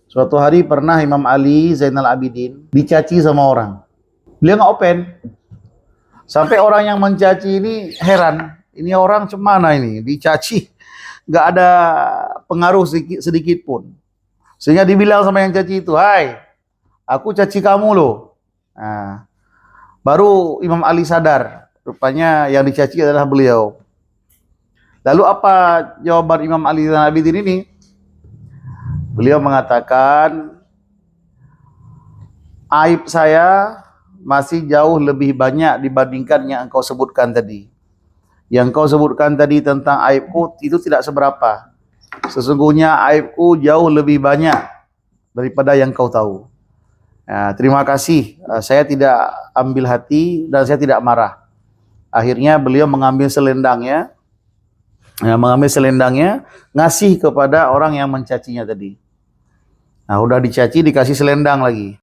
Suatu hari pernah Imam Ali Zainal Abidin dicaci sama orang. Beliau nggak open. Sampai orang yang mencaci ini heran. Ini orang cemana ini? Dicaci. Nggak ada pengaruh sedikit pun. Sehingga dibilang sama yang caci itu, "Hai, aku caci kamu loh." Nah, baru Imam Ali sadar. Rupanya yang dicaci adalah beliau. Lalu apa jawaban Imam Ali Zainal Abidin ini? Beliau mengatakan, aib saya masih jauh lebih banyak dibandingkan yang engkau sebutkan tadi. Yang engkau sebutkan tadi tentang aibku itu tidak seberapa. Sesungguhnya aibku jauh lebih banyak daripada yang kau tahu. Nah, terima kasih. Saya tidak ambil hati dan saya tidak marah. Akhirnya beliau mengambil selendangnya, ngasih kepada orang yang mencacinya tadi. Nah, udah dicaci dikasih selendang lagi.